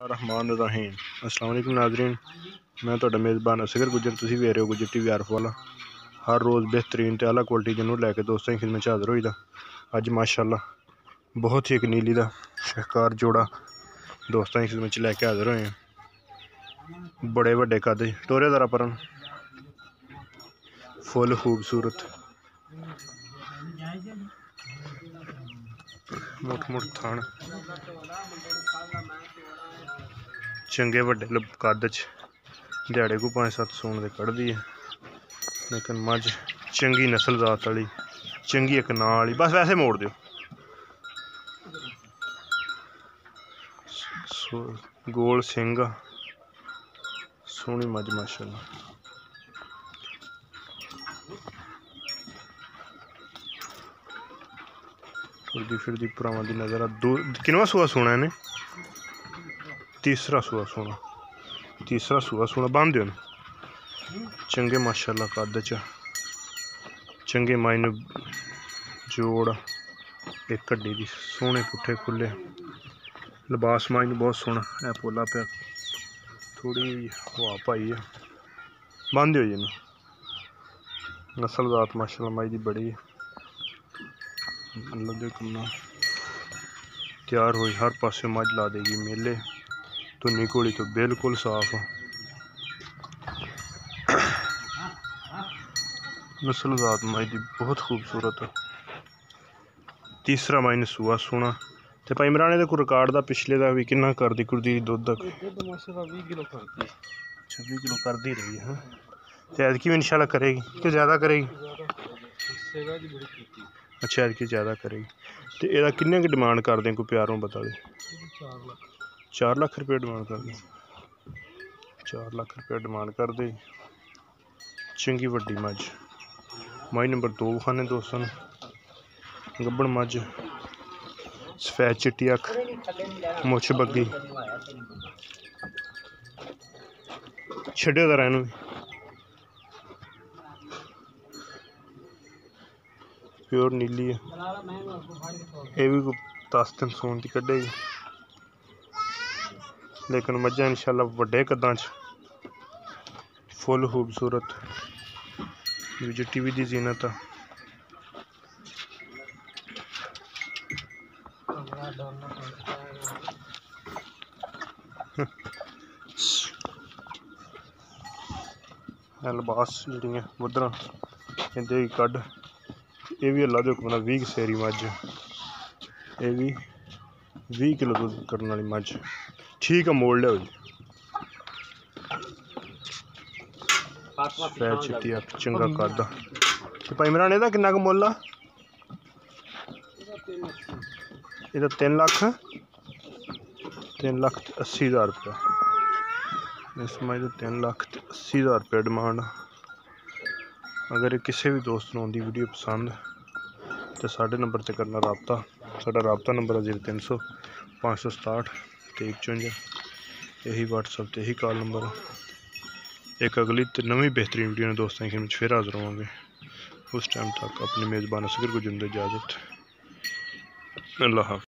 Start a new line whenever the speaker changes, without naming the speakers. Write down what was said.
रहमान रहीम। अस्सलाम वालेकुम नाज़रीन, मैं तुहाडा मेज़बान असगर गुजर। तुसीं वेख रहे हो गुजर टीवी आरफ वाला। हर रोज़ बेहतरीन ते आला क्वालिटी जनूर लैके दोस्तों की खिदमत हाज़र होई दा। अज माशाअल्लाह बहुत ही एक नीली दा शाहकार जोड़ा दोस्तों की खिदमत लैके हाज़र होए हैं। बड़े वड्डे कद टोरे दरा परन फुल खूबसूरत मुठ मुठ थन चंगे वड्डे कद च दिहाड़े को 5-7 सून दे कढ़दी है, लेकिन मझ चंगी नस्ल जात वाली चंगी एक नां वाली। बस वैसे मोड़ दियो। गोल सिंग सोहनी मझ माशाअल्लाह। टुरदी फिरदी भरावां दी नज़र किनवा सूआ सोना इन्हें? तीसरा सूआ सोना बंद दियो। चंगे माशाअल्लाह कद च चंगे मायने जोड़ एक कड्डी दी सोहने पुट्ठे खुले लिबास मायने बहुत सोहना है। पोला पे थोड़ी हवा पाई है बंद हो जी। नस्ल जात माशाअल्लाह माई दी बड़ी है। अल्लाह दे कन्ना तैयार हुई हर पासे मझ ला देगी मेले तो निकोली तो बिल्कुल साफ। नस्ल जात माई दी बहुत खूबसूरत है। तीसरा मायने सूआ सोना ते भाई इमरान दे को रिकॉर्ड दा पिछले दा भी किन्ना करदी कुर्दी दुध तक
20 किलो करती
26 किलो कर दी रही है। तो ऐतकी भी इंशाल्लाह करेगी कि ज़्यादा करेगी? अच्छा ऐतकी ज़्यादा करेगी। तो एदा किन्ने की डिमांड कर दें? कोई प्यारों बता दे। 4 लाख रुपये डिमांड कर दें। 4 लाख रुपये डिमांड कर दे। चंगी वड्डी मझ माई नंबर 2 खाने दोस्तों गब्बन मझ सफेद चिट्टी अख मुछ बग्गी छड्डियो जरा इनू प्योर नीली है। ये भी 10 दिन सून की कढ़ेगी, लेकिन मझां इंशाल्लाह वड्डे कदां च फुल खूबसूरत विजय टीवी दी जीनत है। लिबास जी मुद्रा इंदे कढ़ ये भी अल्लाह दे हुक्म नाल 20 सेरी मझ ये भी 20 किलो दूध करने वाली मझ ठीक है। मोड़ लिया जी सफेद चिट्टी चंगा कद। तो भाई इमरान एदा किन्ना क मुल्ल आ? एदा 3 लाख 80,000 रुपया। इस मझ 3 लाख 80,000 रुपया डिमांड। अगर किसी भी दोस्त नूं आंदी वीडियो पसंद तो साढ़े नंबर से करना रबता। साडा रबता नंबर है 0300 567 2354। यही व्हाट्सएप ते यही कॉल नंबर है। एक अगली तो नवी बेहतरीन वीडियो ने दोस्तों की खिदमत फिर हाजिर होवांगे। उस टाइम तक अपने मेज़बान असगर को जिंद इजाज़त। अल्लाह हाफ़िज़।